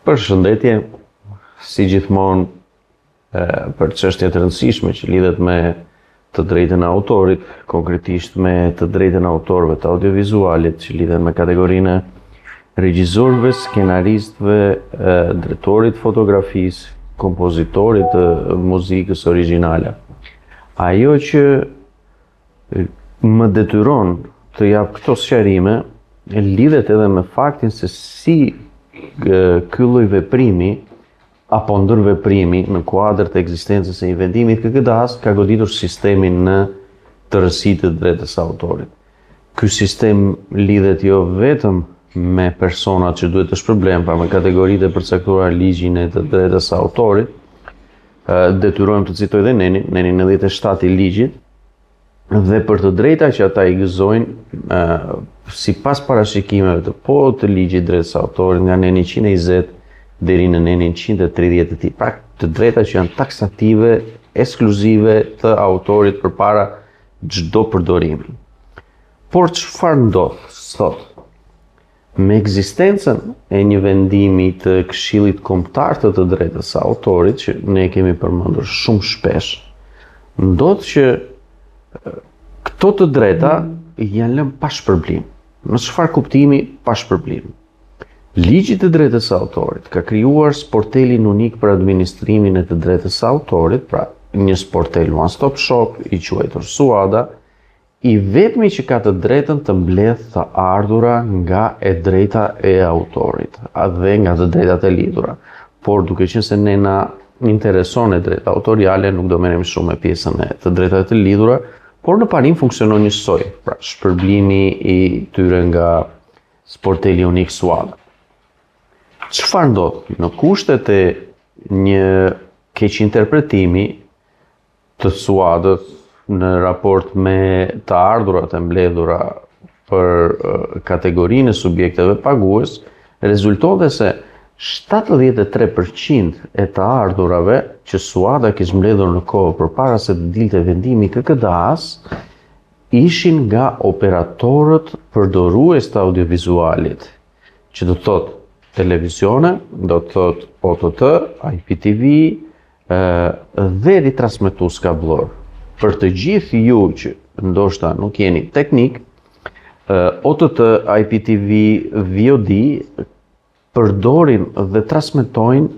Përshëndetje, si gjithmonë për çështje të rëndësishme që lidhet me të drejtën e autorit, konkretisht me të drejtën e autorëve të audiovizualit, që lidhet me kategorinë e regjisorëve, skenaristëve, drejtorit fotografisë, kompozitorit të muzikës origjinale. Ajo që më detyron të jap këto sqarime lidhet edhe me faktin se si ky lloj veprimi apo ndërveprimi në kuadër të ekzistencës së një vendimi KKDA-s ka goditur sistemin në tërësitë të drejtës së autorit. Ky sistem lidhet jo vetëm me personat që duhet të shpërblen, pra me kategoritë e përcaktuara ligjin e të drejtës së autorit. Detyrojmë të citoj dhe nenin 97 i ligjit, dhe për të drejta që ata i gëzojnë sipas parashikimeve të ligjit drejtës së autorit nga neni 120 deri në nenin 130 të tij. Pra të drejta që janë taksative, ekskluzive të autorit përpara çdo përdorimi. Por çfarë ndodh sot? Me ekzistencën e një vendimi të Këshillit Kombëtar të drejtës së autorit, që ne kemi përmendur shumë shpesh, ndodh që këto të drejta janë lënë pa shpërblim. Në çfarë kuptimi pa shpërblim? Ligji i të drejtës së autorit ka krijuar sportelin unik për administrimin e të drejtës së autorit, pra një sportel one stop shop i quajtur SUADA, i vetmi që ka të drejtën të mbledh të ardhura nga e drejta e autorit, dhe nga të drejtat e lidhura. Por duke qenë se ne na intereson e drejta autoriale, nuk do merrem shumë me pjesën e të drejtave të lidhura, por në parim funksionon njësoj, pra shpërblimi i tyre nga sporteli unik SUADA. Çfarë ndodh? Në kushtet e një keq interpretimi të SUADA-s në raport me të ardhurat e mbledhura për kategorinë e subjekteve pagues, rezultonte se 73% e të ardhurave që SUADA kishte mbledhur në kohë përpara se të dilte vendimi i KKDA-s ishin nga operatorët përdorues të audiovizualit, që do të thotë televizione, do të thotë OTT, IPTV dhe ritransmetues kablor. Për të gjithë ju që ndoshta nuk jeni teknik, OTT, IPTV, VOD përdorin dhe transmetojnë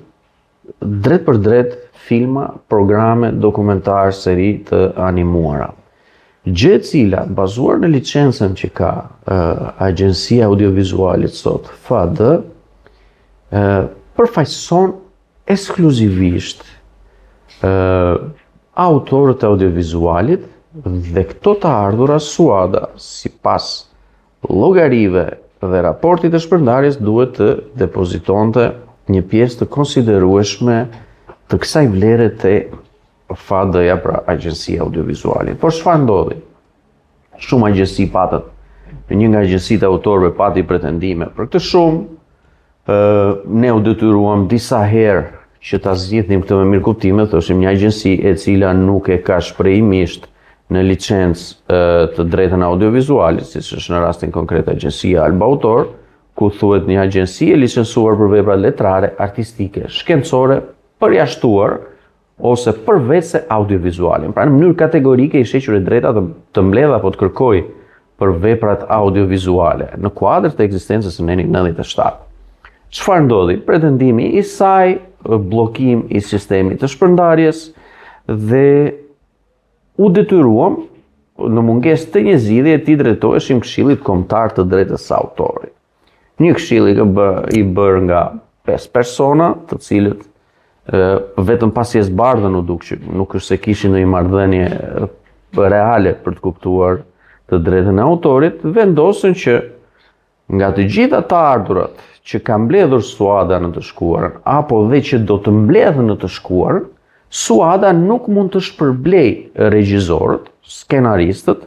drejt për drejt filma, programe, dokumentar, seri të animuara. Gjë e cila, bazuar në licencën që ka Agjencia Audiovizualit sot, FAD, përfaqëson ekskluzivisht autorët e audiovizualit dhe këto të ardhura SUADA, sipas llogarive dhe raportit të shpërndarjes, duhet të depozitonte një pjesë të konsiderueshme të kësaj vlere te FAD-ja, pra Agjencia Audiovizualit. Por çfarë ndodhi? Shumë agjenci patët, një nga agjencitë e autorëve pati pretendime për këtë shumë, ne u detyruam disa herë që ta zgjidhnim këtë me mirë kuptime, thoshim një agjenci e cila nuk e ka shprehimisht në licencë të drejtën audiovizualit, siç është në rastin konkret Agjencia Alba Autor, ku thuhet një agjenci e licencuar për vepra letrare, artistike, shkencore, përjashtuar ose përveçse audiovizualin. Pra në mënyrë kategorike i shequr e drejta të mbledh apo të kërkoj për veprat audiovizuale në kuadër të ekzistencës së nenin 97. Çfarë ndodhi? Pretendimi i saj, bllokim i sistemit të shpërndarjes dhe u detyruam në mungesë të një zgjidhje të drejtoheshim Këshillit Kombëtar të drejtës së autorit. Një këshill i bërë nga 5 persona, të cilët vetëm pasi e zbardhën u duk që nuk është se kishin ndonjë marrëdhënie reale për të kuptuar të drejtën e autorit, vendosën që nga të gjitha të ardhurat që ka mbledhur SUADA në të shkuarën, apo dhe që do të mbledhë në të shkuarën, SUADA nuk mund të shpërblej regjisorët, skenaristët,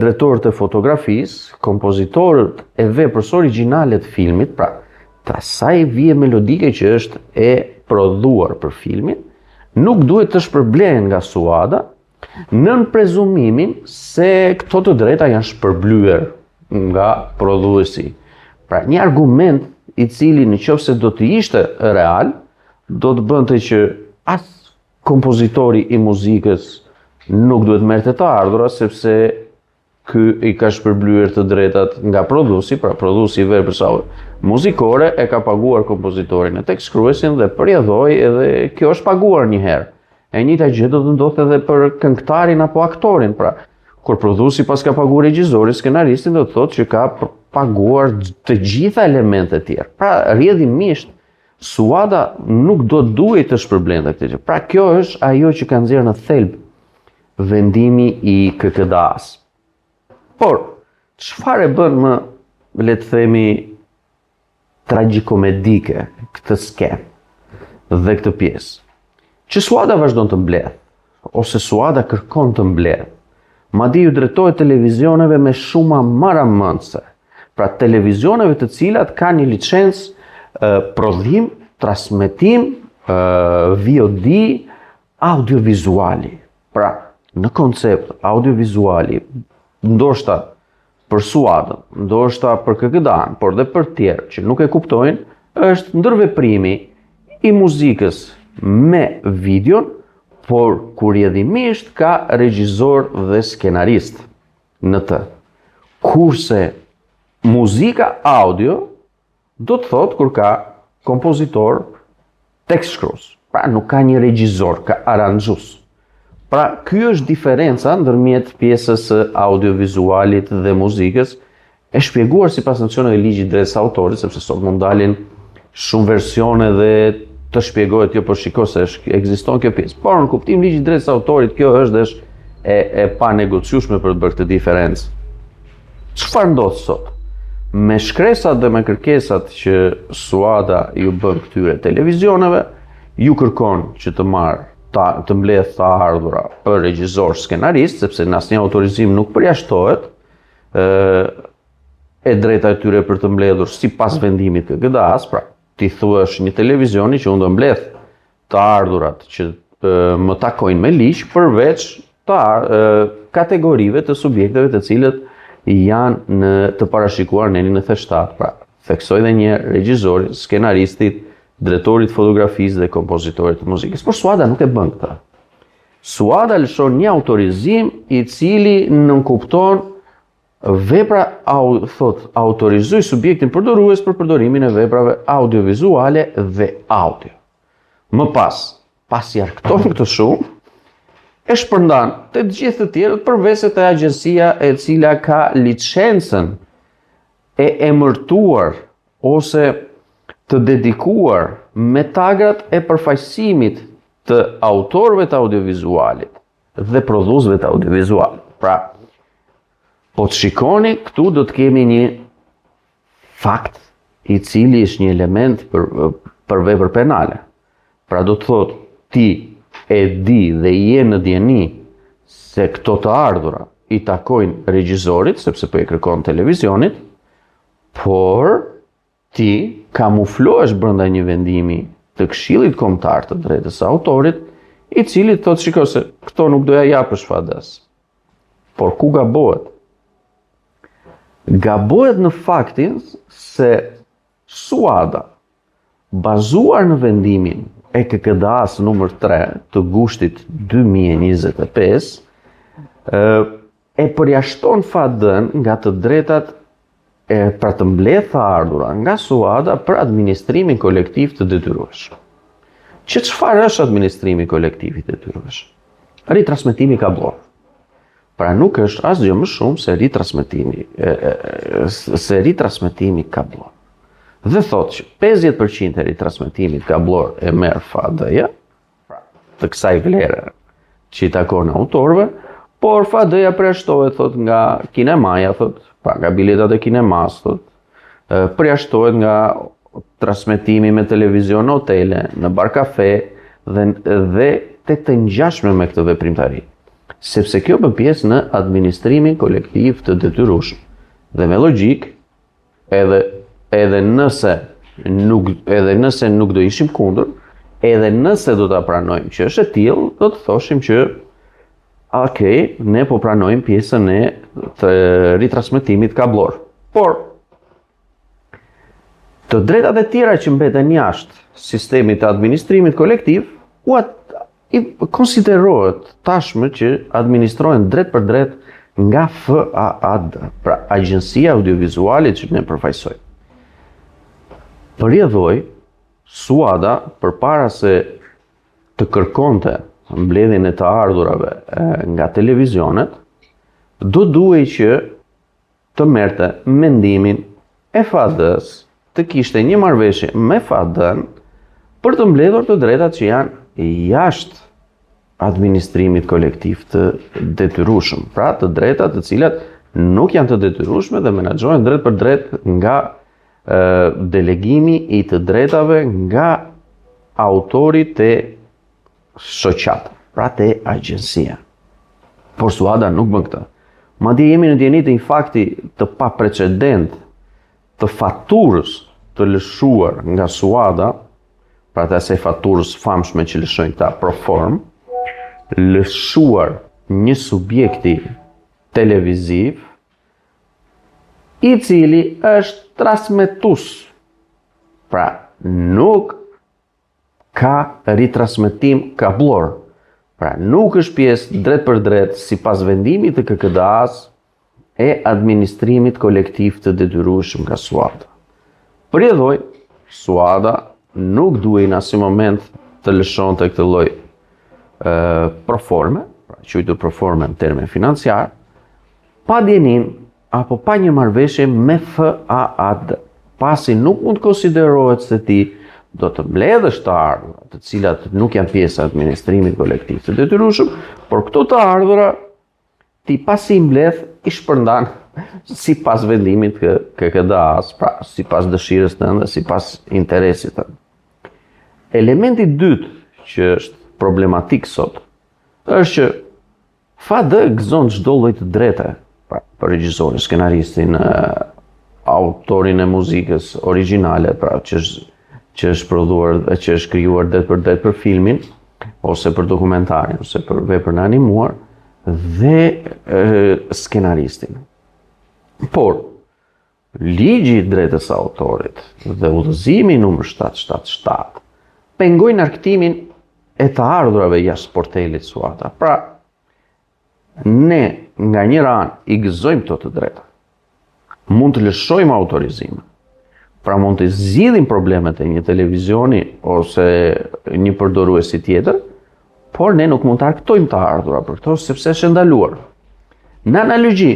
drejtorët e fotografisë, kompozitorët e veprës origjinale të filmit, pra asaj vije melodike që është e prodhuar për filmin, nuk duhet të shpërblehen nga SUADA, nën prezumimin se këto të drejta janë shpërblyer nga prodhuesi. Pra, një argument i cili nëse do të ishte real, do të bënte që as kompozitori i muzikës nuk duhet merrte të ardhurat, sepse ky i ka shpërblyer të drejtat nga prodhuesi, pra prodhuesi i veprës muzikore e ka paguar kompozitorin e tekstshkruesin dhe përjedhoi edhe kjo është paguar një herë. E njëjta gjë do të ndodhte edhe për këngëtarin apo aktorin, pra kur prodhuesi pas ka paguar regjisorin, skenaristin, do të thotë që ka paguar të gjitha elementet e tjera. Pra rrjedhimisht Suada nuk do duhet të shpërblente këtë gjë. Pra kjo është ajo që ka nxjerrë në thelb vendimi i KKDA-s. Por çfarë bën më, le të themi, tragjikomedike këtë skenë dhe këtë pjesë? Që Suada vazhdon të mbledh, ose Suada kërkon të mbledh. Madje ju drejtohet televizioneve me shuma maramëndse. Pra televizioneve të cilat kanë një licencë prodhim, transmetim, VOD, audiovizuali. Pra, në koncept audiovizuali, ndoshta për Suadën, ndoshta për KKDA-n, por dhe për tjerë që nuk e kuptojnë, është ndërveprimi i muzikës me videon, por kur rrjedhimisht ka regjisor dhe skenarist në të. Kurse muzika audio do të thotë kur ka kompozitor tekstshkrues. Pra nuk ka një regjisor, ka aranxhues. Pra ky është diferenca ndërmjet pjesës së audiovizualit dhe muzikës, e shpjeguar sipas nocioneve të ligjit drejtës autorit, sepse sot mund dalin shumë versione dhe të shpjegohet jo po shiko se ekziston kjo pjesë. Por në kuptim ligjit drejtës autorit kjo është e pa negociueshme për të bërë këtë diferencë. Çfarë ndodh sot? Me shkresat dhe me kërkesat që Suada ju bën këtyre televizioneve, ju kërkon që të mbledh të ardhura për regjisor, skenarist, sepse në asnjë autorizim nuk përjashtohet e drejta e tyre për të mbledhur sipas vendimit të KKDA-s, pra ti thuash një televizioni që unë do mbledh të ardhurat që më takojnë me ligj, përveç kategorive të subjekteve të cilët janë të parashikuar në enin e theshtat. Pra, theksoj dhe një regjisori, skenaristit, drejtorit fotografisë dhe kompozitorit të muzikës. Por Suada nuk e bën këtë. Suada lëshon një autorizim i cili nënkupton vepra, autorizoj subjektin përdorues për përdorimin e veprave audiovizuale dhe audio. Më pasi arkton këtë shumë, e shpërndan të gjithë të tjerët përveç se të agjencia e cila ka licencën e emërtuar ose të dedikuar me tagrat e përfaqësimit të autorëve të audiovizualit dhe prodhuesve të audiovizualit. Pra, po të shikoni, këtu do të kemi një fakt i cili është një element për vepër penale. Pra do të thotë ti e di dhe je në dieni se këto të ardhura i takojnë regjisorit, sepse po e kërkon televizionit, por ti kamuflohesh brenda një vendimi të Këshillit Kombëtar të Drejtës së Autorit, i cili thotë shiko se këto nuk doja japësh fadas. Por ku gabohet? Gabohet në faktin se Suada, bazuar në vendimin e KKDA-s numër 3 të gushtit 2025, e përjashton FAD-n nga të drejtat për të mbledhur të ardhura nga Suada për administrimin kolektiv të detyrueshëm. Çfarë është administrimi kolektiv i detyrueshëm? Ritransmetimi kablor. Pra nuk është asgjë më shumë se ritransmetimi kablor. Dhe thotë që 50% e ritransmetimit kablor e merr FAD-ja, të kësaj vlere që i takon autorëve, por FAD-ja përjashtohet thotë nga kinemaja, thotë, pra nga biletat e kinemas, thotë, përjashtohet nga transmetimi me televizion në hotele, në bar kafe dhe të ngjashme me këtë veprimtari. Sepse kjo bën pjesë në administrimin kolektiv të detyrueshëm. Dhe me logjik, edhe nëse nuk do ishim kundër, edhe nëse do ta pranojmë që është e tillë, do të thoshim që ne po pranojmë pjesën e të ritransmetimit kablor. Por Të drejtat e tjera që mbeten jashtë sistemit të administrimit kolektiv, konsiderohet tashmë që administrohen drejt për drejt nga FAAD, pra Agjencia Audiovizuale që ne përfaqësojmë. Përjedhoi SUADA përpara se të kërkonte mbledhjen e të ardhurave nga televizionet, duhej që të merrte mendimin e FAAD-s, të kishte një marrëveshje me FAAD-n për të mbledhur të drejtat që janë jashtë administrimit kolektiv të detyrueshëm, pra të drejtat të cilat nuk janë të detyrueshme dhe menaxhohen drejt për drejt nga delegimi i të drejtave nga autori të shoqata, pra të agjencia. Por SUADA nuk bën këtë. Madje jemi në dieni të një fakti të paprecedent të faturës të lëshuar nga SUADA, pra të asaj faturës famshme që lëshojnë këta Proform, lëshuar një subjekti televiziv i cili është transmetues. Pra nuk ka ritransmetim kabllor. Pra nuk është pjesë drejt për drejt sipas vendimit të KKDA-s e administrimit kolektiv të detyrueshëm nga SUADA. Përjedhoi, SUADA nuk duhej në asnjë moment të lëshonte këtë lloj proforme, pra quajtur proforme në termen financiar, pa djenin apo pa një marrëveshje me FAAD, pasi nuk mund të konsiderohet se ti do të mbledhësh të ardhura, të cilat nuk janë pjesë e administrimit kolektiv të detyrueshëm, por këto të ardhura ti pasi i mbledh i shpërndan sipas vendimit të KKDA-s, pra sipas dëshirës tënde, sipas interesit tënd. Elementi i dytë që është problematik sot është që FAAD gëzon çdo lloj të drejte, pra për regjisorin, skenaristin, autorin e muzikës origjinale, pra që është prodhuar dhe që është krijuar drejt për filmin, ose për dokumentarin, ose për veprën e animuar, dhe skenaristin. Por, ligji i drejtës së autorit dhe udhëzimi numër 777 pengojnë arktimin e të ardhurave jashtë portelit SUADA. Pra, ne nga njëra anë i gëzojmë këto të drejta. Mund të lëshojmë autorizimin. Pra mund të zgjidhim problemet e një televizioni ose një përdoruesi tjetër, por ne nuk mund të arktojmë të ardhura për këto sepse është ndaluar. Në analogji,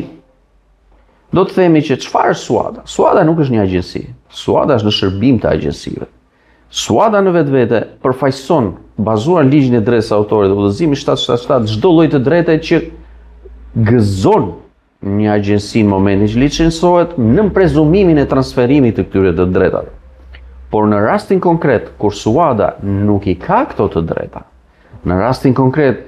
do të themi që çfarë është SUADA? SUADA nuk është një agjenci. SUADA është në shërbim të agjencive. SUADA në vetvete përfaqëson, bazuar në ligjin e drejtës së autorit dhe udhëzimin 777, çdo lloj të drejte që gëzon një agjenci në momentin që licencohet në prezumimin e transferimit të këtyre të drejtave. Por në rastin konkret, kur SUADA nuk i ka këto të drejta, në rastin konkret,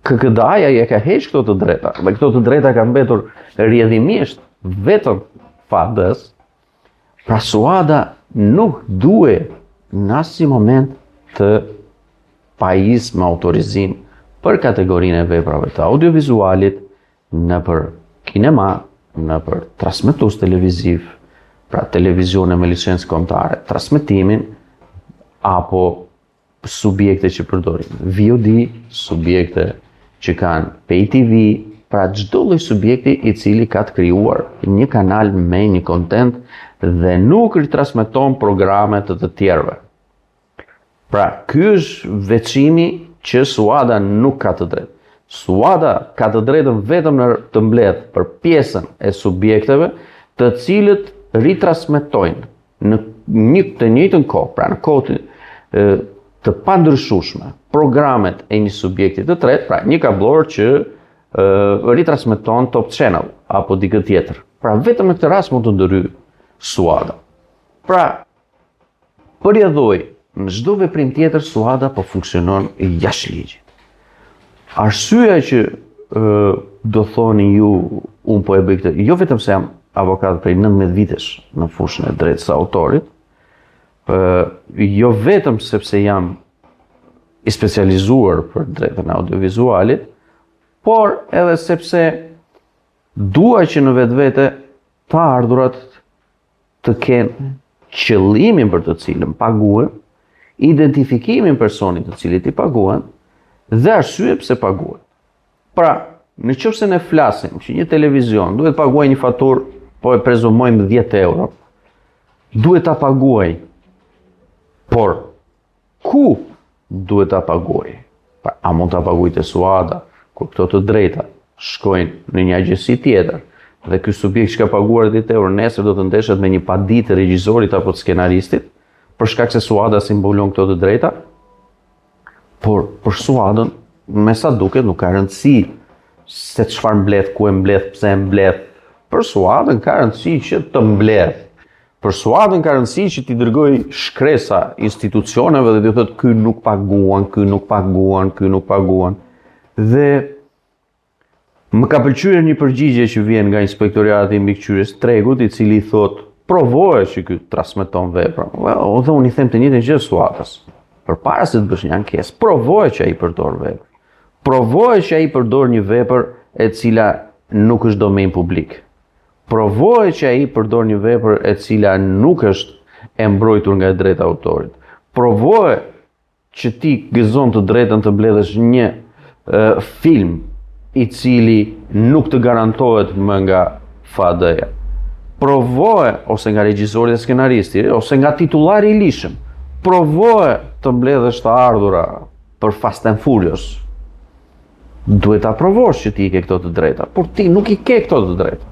KKDA-ja i ka heq këto të drejta, dhe këto të drejta kanë mbetur rrjedhimisht vetëm FAAD-s, pra SUADA nuk duhet në asnjë moment të pajisë me autorizim për kategorinë e veprave të audiovizualit nëpër kinema, nëpër transmetues televiziv, pra televizione me licencë kombëtare, transmetimin apo subjekte që përdorin VOD, subjekte që kanë pay TV, pra çdo lloj subjekti i cili ka të krijuar një kanal me një content dhe nuk ritransmeton programe të tjerëve. Pra, ky është veçimi që SUADA nuk ka të drejtë. SUADA ka të drejtën vetëm në të mbledh për pjesën e subjekteve të cilët ritransmetojnë në të njëjtën kohë, pra në kohë të pandryshueshme, programet e një subjekti të tretë, pra një kabllor që ritransmeton Top Channel apo dikë tjetër. Pra vetëm në këtë rast mund të ndryjë SUADA. Pra, përjedhoi, në çdo veprim tjetër SUADA po funksionon jashtë ligjit. Arsyeja që do thoni ju, unë po e bëj këtë, jo vetëm se jam avokat prej 19 vitesh në fushën e drejtës së autorit, jo vetëm sepse jam i specializuar për drejtën audiovizualit, por edhe sepse dua që në vetvete të ardhurat të kenë qëllimin për të cilën paguën, identifikimin personit të cilit i paguën dhe arsye pse paguën. Pra, në qoftë se ne flasim që një televizion duhet paguaj një faturë, po e prezumojmë 10 euro, duhet ta paguaj, por ku duhet ta paguaj? Pra, a mund ta paguaj te SUADA, kur këto të drejta shkojnë në një agjësi tjetër, dhe ky subjekt që ka paguar 10 euro nesër do të ndeshet me një paditë të regjisorit apo të skenaristit, për shkak se SUADA simbolon këto të drejta, por për SUADën, me sa duket, nuk ka rëndësi se çfarë mbledh, ku e mbledh, pse e mbledh. Për SUADën ka rëndësi që të mbledh. Për SUADën ka rëndësi që t'i dërgoj shkresa institucioneve dhe t'i thotë ky nuk paguan, ky nuk paguan, ky nuk paguan. Dhe më ka pëlqyer një përgjigje që vjen nga Inspektorati i Mbikëqyrjes Tregut, i cili thotë provoje që ky transmeton vepra. Dhe unë i them të njëjtën gjë SUADës. Përpara se të bësh një ankesë, provoje që ai përdor vepër. Provoje që ai përdor një vepër e cila nuk është domen publik. Provoje që ai përdor një vepër e cila nuk është e mbrojtur nga drejta e autorit. Provoje që ti gëzon të drejtën të mbledhësh një film i cili nuk të garantohet më nga FAD-ja. Provoje, ose nga regjizori dhe skenaristi, ose nga titullari i lishëm, provoje të mbledhësh të ardhura për Fast and Furious. Duhet ta provosh që ti i ke këto të drejta, por ti nuk i ke këto të drejta.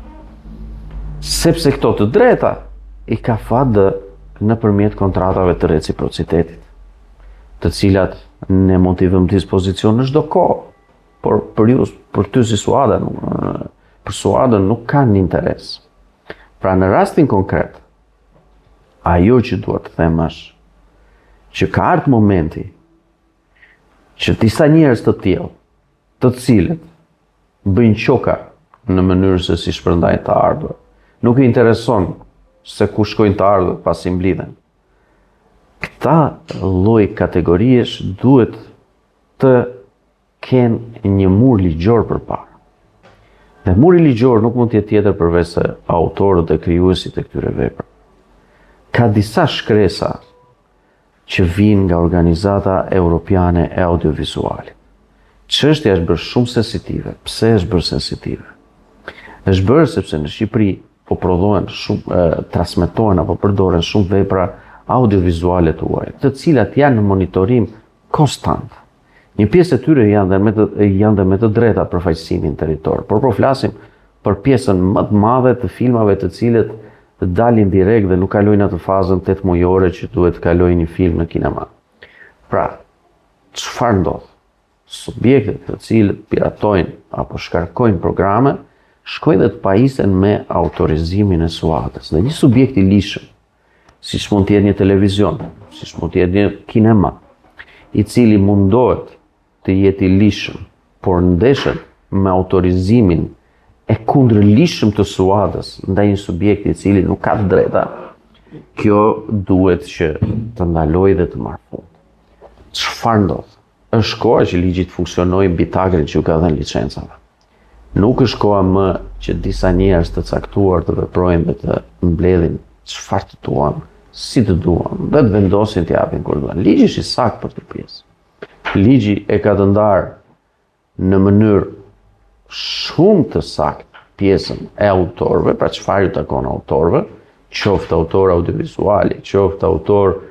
Sepse këto të drejta i ka FAD nëpërmjet kontratave të reciprocitetit, të cilat ne mund t'i vëmë në dispozicion në çdo kohë, por për ty si SUADA, për SUADën nuk kanë interes. Pra në rastin konkret, ajo që duhet të them është që ka ardhur momenti që disa njerëz të tillë, të cilët bëjnë qoka në mënyrë se si shpërndajnë të ardhur, nuk i intereson se ku shkojnë të ardhur pasi mblidhen. Këta lloj kategoriesh duhet të kenë një mur ligjor përpara. Dhe muri ligjor nuk mund të jetë tjetër përveç se autorët dhe krijuesit e këtyre veprave. Ka disa shkresa që vijnë nga Organizata Europiane e Audiovizualit. Çështja është bërë shumë sensitive. Pse është bërë sensitive? Është bërë sepse në Shqipëri po prodhohen shumë, transmetohen apo përdoren shumë vepra audiovizuale të huaja, të cilat janë në monitorim konstant. Një pjesë e tyre janë dhe me të drejta për faqësimin territor, por po flasim për pjesën më të madhe të filmave të cilët dalin direkt dhe nuk kalojnë atë fazën 8 mujore që duhet të kalojë një film në kinema. Pra, çfarë ndodh? Subjektet të cilët piratojnë apo shkarkojnë programe, shkojnë dhe të pajisen me autorizimin e SUADës. Dhe një subjekt i lishëm, siç mund të jetë një televizion, siç mund të jetë një kinema, i cili mundohet të jetë i lishëm, por ndeshet me autorizimin e kundërlishëm të SUADës ndaj një subjekti i cili nuk ka të drejta, kjo duhet që të ndalojë dhe të marrë fund. Çfarë ndodh? Është koha që ligji të funksionojë mbi tagrin që u ka dhënë licencave. Nuk është koha më që disa njerëz të caktuar të veprojnë dhe të mbledhin çfarë të duan, si të duan, dhe të vendosin të japin kur duan. Ligji është i saktë për këtë pjesë. Ligji e ka të ndarë në mënyrë shumë të saktë pjesën e autorëve, pra çfarë ju takon autorëve, qoftë autor audiovizuali, qoftë autor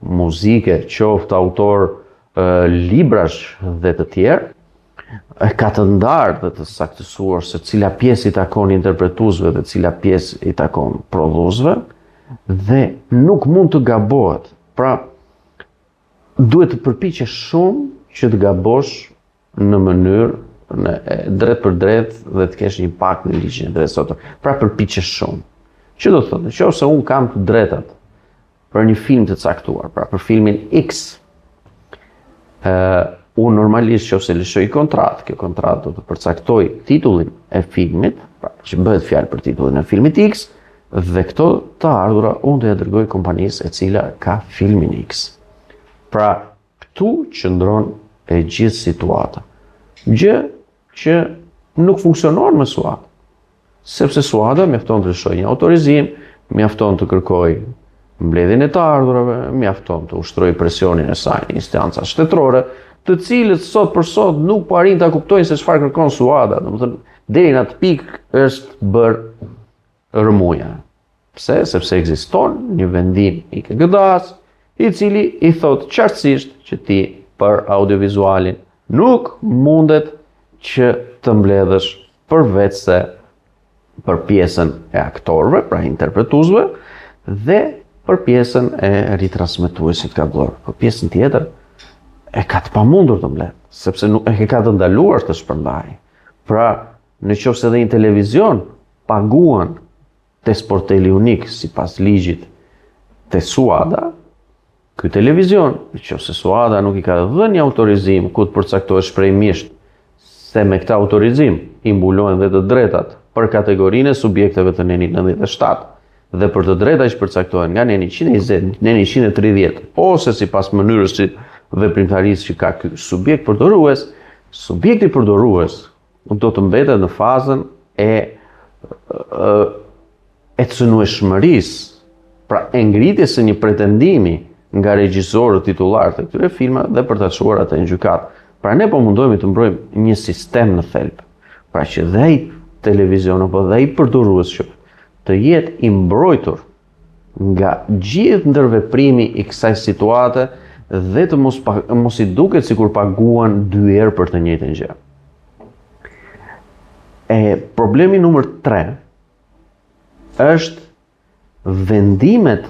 muzike, qoftë autor librash dhe të tjerë, ka të ndarë dhe të saktësuar se cila pjesë i takon interpretuesve dhe cila pjesë i takon prodhuesve, dhe nuk mund të gabohet. Pra, duhet të përpiqesh shumë që të gabosh në mënyrë drejt për drejt dhe të kesh një impakt në ligjin e drejtës autorit. Pra, përpiqesh shumë. Që do të thotë, nëse unë kam të drejtat për një film të caktuar, pra për filmin X, unë normalisht nëse lëshoj kontratë, kjo kontratë do të përcaktoj titullin e filmit, pra që bëhet fjalë për titullin e filmit X, dhe këto të ardhura unë do ja dërgoj kompanisë e cila ka filmin X. Pra, këtu qëndron e gjithë situata. Gjë që nuk funksionon me SUADA. Sepse SUADA mjafton të lëshoj një autorizim, mjafton të kërkoj mbledhjen e të ardhurave, mjafton të ushtrojë presionin e saj në instanca shtetërore, të cilët sot për sot nuk po arrin ta kuptojnë se çfarë kërkon Suada, domethënë deri në atë pikë është bërë rëmuja. Pse? Sepse ekziston një vendim i KKD-s i cili i thot qartësisht që ti për audiovizualin nuk mundet që të mbledhësh përveç se për pjesën e aktorëve, pra interpretuesve, dhe për pjesën e ritransmetuesit ka bërë. Për pjesën tjetër e ka të pamundur të mbledh, sepse nuk e ka të ndaluar të shpërndajë. Pra, nëse edhe një televizion paguan te sporteli unik sipas ligjit te Suada, ky televizion, nëse Suada nuk i ka dhënë një autorizim ku të përcaktohet shprehmisht se me këtë autorizim i mbulohen dhe të drejtat për kategorinë e subjekteve të neni 97 dhe për të drejta që përcaktohen nga neni 120, neni 130, ose sipas mënyrës së veprimtarisë që ka ky subjekt përdorues, subjekti përdorues do të mbetet në fazën e cënueshmërisë, pra e ngritjes së një pretendimi nga regjisorët titullar të këtyre filmave dhe për ta çuar atë në gjykatë. Pra ne po mundohemi të mbrojmë një sistem në thelb. Pra që dhe ai televizion apo dhe ai përdorues që të jetë i mbrojtur nga gjithë ndërveprimi i kësaj situate dhe të mos i duket sikur paguan 2 herë për të njëjtën gjë. Problemi numër 3 është vendimet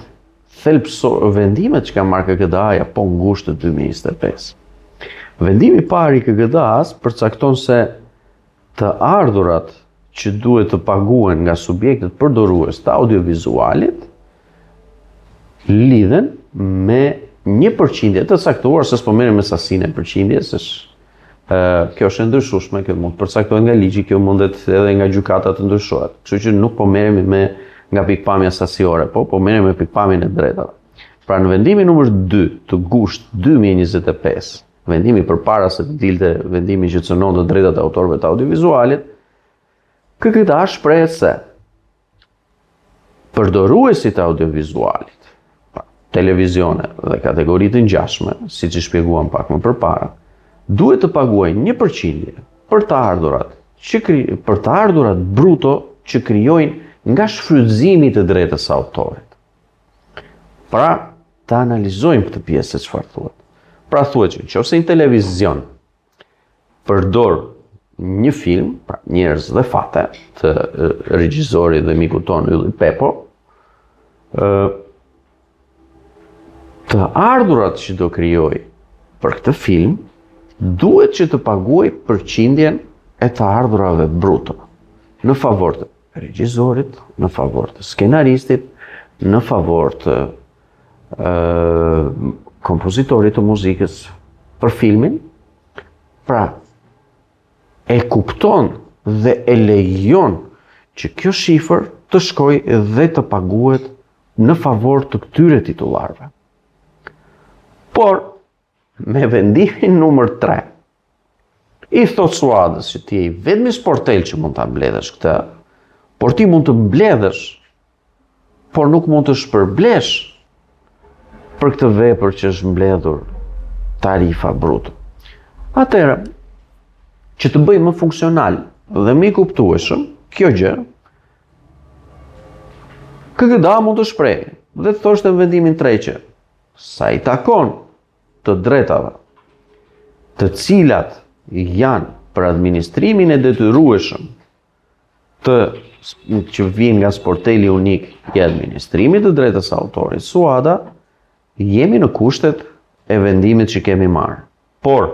vendimet që ka marrë KKD-ja po ngushtë të 2025. Vendimi i parë i KKD-s përcakton se të ardhurat që duhet të paguhen nga subjektet përdorues të audiovizualit lidhen me një përqindje të caktuar, se s'po merrem me sasinë e përqindjes, kjo është e ndryshueshme, kjo mund të përcaktohet nga ligji, kjo mundet edhe nga gjykata të ndryshohet. Kështu që nuk po merremi nga pikpamja sasiore, po merremi me pikpamjen e drejtave. Pra në vendimin numër 2 të gusht 2025, vendimi përpara se të dilte vendimi që cënon të drejtat e autorëve të audiovizualit, KKD shprehet se përdoruesit audiovizualit, televizione dhe kategoritë ngjashme, siç i shpjeguam pak më përpara, duhet të paguajnë një përqindje për të ardhurat bruto që krijojnë nga shfrytëzimi të drejtës së autorit. Pra, të analizojmë këtë pjesë se çfarë thuhet. Pra thuhet që nëse një televizion përdor një film, pra Njerëz dhe fate, të regjisorit dhe miku ton Ylli Pepo, të ardhurat që do krijoj për këtë film, duhet që të paguaj përqindjen e të ardhurave bruto, në favor të regjisorit, në favor të skenaristit, në favor të kompozitorit të muzikës për filmin. Pra, e kupton dhe e lejon që kjo shifër të shkojë dhe të paguhet në favor të këtyre titullarëve. Por, me vendimin numër 3, i thot Suadës që ti je vetëm sportel që mund ta mbledhësh këtë, por ti mund të mbledhësh, por nuk mund të shpërblesh për këtë vepër që është mbledhur tarifa bruto. Atëherë, që të bëjmë më funksional dhe më i kuptueshëm kjo gjë, KKD mund të shprehë dhe të thoshte në vendimin 3 që sa i takon të drejtave të cilat janë për administrimin e detyrueshëm që vijnë nga sporteli unik i administrimit të drejtës së autorit Suada, jemi në kushtet e vendimit që kemi marrë. Por,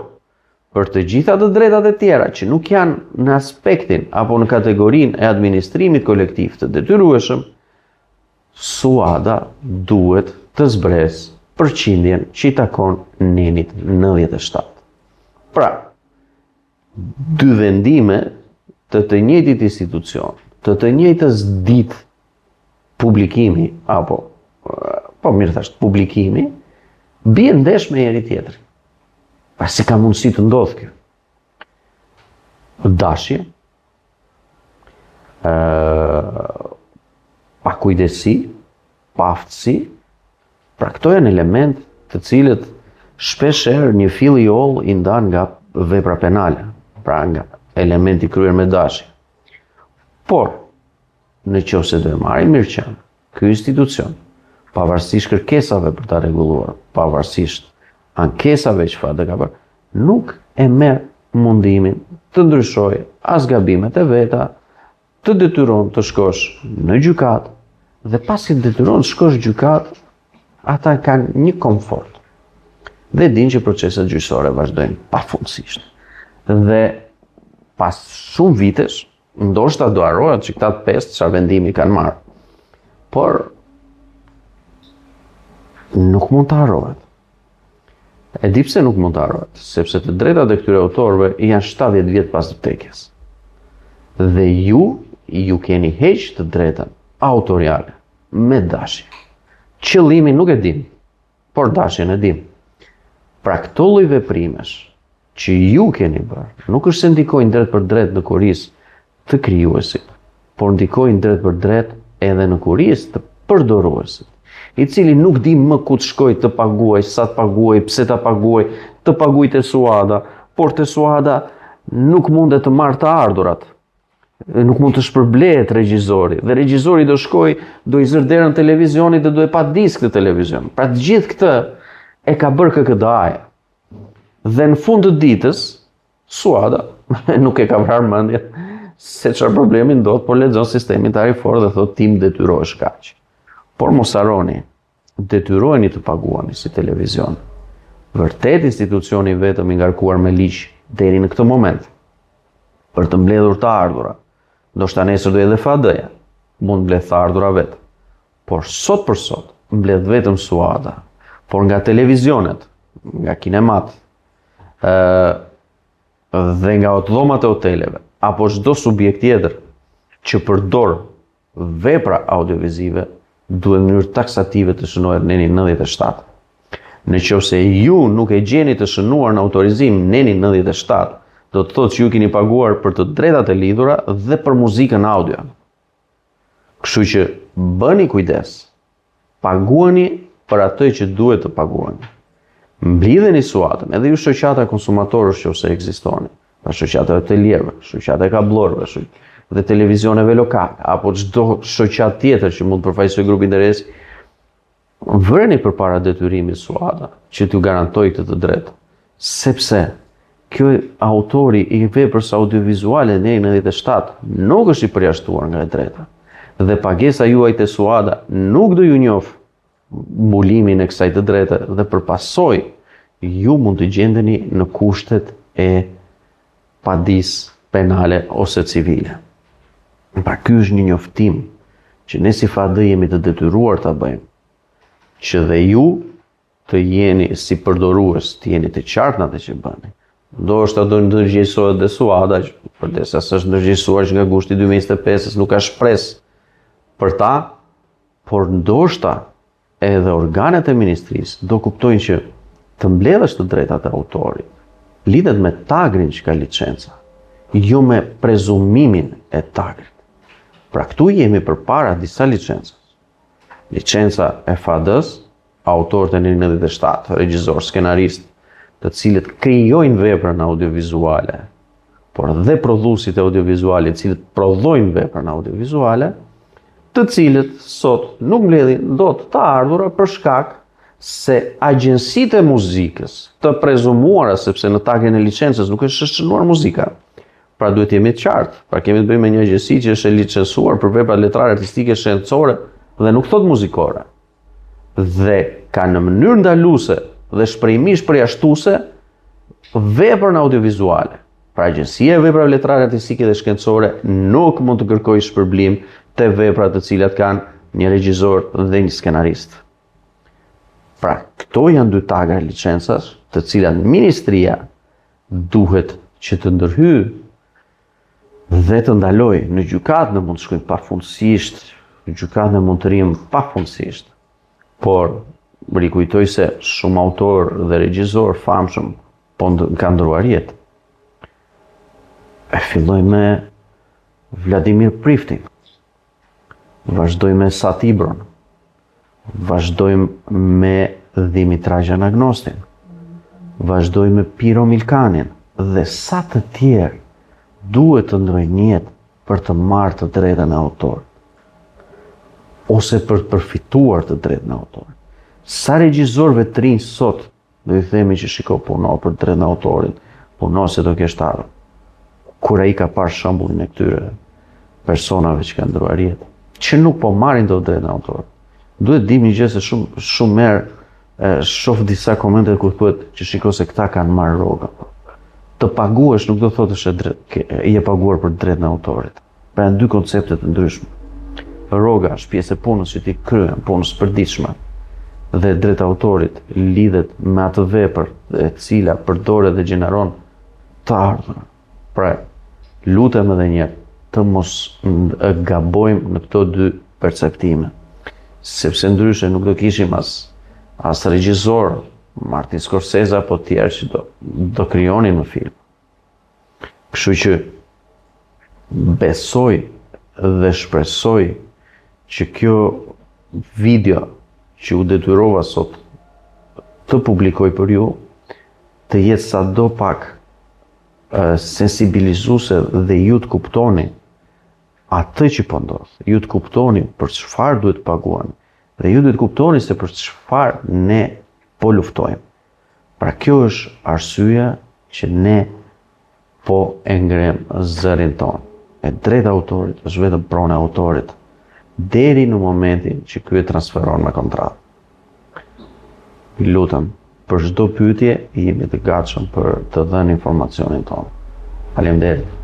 për të gjitha të drejtat e tjera që nuk janë në aspektin apo në kategorinë e administrimit kolektiv të detyrueshëm, Suada duhet të zbresë përqindjen që i takon nenit 97. Pra, dy vendime të njëjtit institucion, të njëjtës ditë publikimi apo publikimi, bien ndesh me njëri tjetrin. Pa si ka mundësi të ndodhë kjo? Dashje, pa kujdesi, pa aftësi Pra këto janë element të cilët shpeshherë një fill i holl i ndan nga vepra penale, pra nga elementi kryer me dashje. Por, në qoftë se do e marrim mirë qenë, ky institucion, pavarësisht kërkesave për ta rregulluar, pavarësisht ankesave që ka bërë, nuk e merr mundimin të ndryshojë as gabimet e veta, të detyron të shkosh në gjykat, dhe pasi detyron të shkosh në gjykat, ata kanë një komfort. Dhe dinë që proceset gjyqësore vazhdojnë pafundësisht. Dhe pas shumë vitesh, ndoshta do harrohet që këta 5 çfarë vendimi kanë marrë. Por nuk mund të harrohet. E di pse nuk mund të harrohet, sepse të drejtat e këtyre autorëve janë 70 vjet pas vdekjes. Dhe ju keni heq të drejtën autoriale me dashje. Qëllimin nuk e dim, por dashjen e dim. Pra këto lloj veprimesh që ju keni bërë, nuk është se ndikojnë drejt për drejt në kurisë të krijuesit, por ndikojnë drejt për drejt edhe në kurisë të përdoruesit, i cili nuk di më ku të shkoj të paguaj, sa të paguaj, pse të paguaj, të paguaj te Suada, por te Suada nuk mundet të marrë të ardhurat. Nuk mund të shpërblehet regjizori, dhe regjizori do shkoj, do i zër derën televizionit dhe do e pa disk të televizion. Pra të gjithë këtë e ka bërë KKDA-ja. Dhe në fund të ditës, Suada nuk e ka vrarë mendjen se çfarë problemi ndodh, por lexon sistemin tarifor dhe thotë ti më detyrohesh kaq. Por mos harroni, detyroheni të paguani si televizion. Vërtet institucioni vetëm i ngarkuar me ligj deri në këtë moment për të mbledhur të ardhurat. Ndoshta nesër do edhe FAD-ja, mund mbledh të ardhura vetë. Por sot për sot mbledh vetëm Suada. Por nga televizionet, nga kinemat, dhe nga dhomat e hoteleve, apo çdo subjekt tjetër që përdor vepra audiovizive, duhet në mënyrë taksative të shënohet neni 97. Në qoftë se ju nuk e gjeni të shënuar në autorizim neni 97, do të thotë që ju keni paguar për të drejtat e lidhura dhe për muzikën audio. Kështu që bëni kujdes, paguani për atë që duhet të paguani. Mblidheni Suadën, edhe ju shoqata konsumatorësh nëse ekzistoni, pra shoqata hotelierëve, shoqata kablorëve, dhe televizioneve lokale, apo çdo shoqat tjetër që mund të përfaqësojë grup interesi, vëreni përpara detyrimit Suada që t'ju garantoj këtë të drejtë, sepse kjo autori i veprës audiovizuale në 97 nuk është i përjashtuar nga e drejta. Dhe pagesa juaj te Suada nuk do ju njoh mbulimin e kësaj të drejte dhe përpasoj ju mund të gjendeni në kushtet e padisë penale ose civile. Pra ky është një njoftim që ne si FAD jemi të detyruar ta bëjmë, që dhe ju të jeni si përdorues, të jeni të qartë në atë që bëni. Ndoshta do ndërgjegjësohet dhe Suada, përdesë s'është ndërgjegjësuar që nga gushti 2025 nuk ka shpresë për ta, por ndoshta edhe organet e ministrisë do kuptojnë që të mbledhësh të drejtat e autorit lidhet me tagrin që ka licenca, jo me prezumimin e tagrit. Pra këtu jemi përpara disa licencës. Licenca e FAD-s, autorët e 97, regjizor, skenarist, të cilët krijojnë veprën audiovizuale, por dhe prodhuesit e audiovizuale, të cilët prodhojnë veprën audiovizuale, të cilët sot nuk mbledhin dot të ardhura për shkak se agjencitë e muzikës, të prezumuara sepse në tagrin e licencës nuk është shënuar muzika. Pra duhet jemi të qartë, pra kemi të bëjmë me një agjenci që është e licencuar për vepra letrare artistike shkencore dhe nuk thot muzikore. Dhe ka në mënyrë ndaluese dhe shprehimisht përjashtuese veprën audiovizuale. Pra agjencia e veprave letrare artistike dhe shkencore nuk mund të kërkojë shpërblim te veprat të cilat kanë një regjizor dhe një skenarist. Pra këto janë dy tagra licencas, të cilat ministria duhet që të ndërhyjë dhe të ndaloj në gjykat, në mund të shkojnë pafundësisht, në gjykat në mund të rrim pafundësisht. Por rikujtoj se shumë autor dhe regjizor famshëm kanë ndruar jetë. E filloj me Vladimir Priftin, vazhdoj me Satibron, vazhdojmë me Dimitraj Anagnostin, vazhdojmë me Piro Milkanin dhe sa të tjerë duhet të ndrojnë jetë për të marrë të drejtën e autorit, ose për të përfituar të drejtën e autorit. Sa regjizorëve të rinj sot, do i themi që shiko puno për drejtën e autorit, puno se do kesh të ardhur. Kur ai ka parë shembullin e këtyre personave që kanë ndruar jetë, që nuk po marrin të drejtën e autorit. Duhet dim një gjë se shumë merë shoh disa komente ku thuhet që shiko se këta kanë marrë rroga. Të paguash nuk do thotë se je paguar për drejtën e autorit. Pra janë dy koncepte të ndryshme. Rroga është pjesë e punës që ti kryen, punës përditshme, dhe drejta e autorit lidhet me atë vepër e cila përdoret dhe gjeneron të ardhurën. Pra, lutem edhe një herë të mos gabojmë në këto dy perceptime, sepse ndryshe nuk do kishim as regjisor, Martin Scorsese apo tjerë që do krijonin në film. Kështu që besoj dhe shpresoj që kjo video që u detyrova sot të publikoj për ju, të jetë sado pak sensibilizuese dhe ju të kuptoni atë që po ndodh. Ju të kuptoni për çfarë duhet të paguani dhe ju duhet të kuptoni se për çfarë ne po luftojmë. Pra kjo është arsyeja që ne po e ngrem zërin tonë. E drejta e autorit është vetëm pronë e autorit deri në momentin që ky e transferon me kontratë. Lutem, për çdo pyetje jemi të gatshëm për të dhënë informacionin tonë. Faleminderit.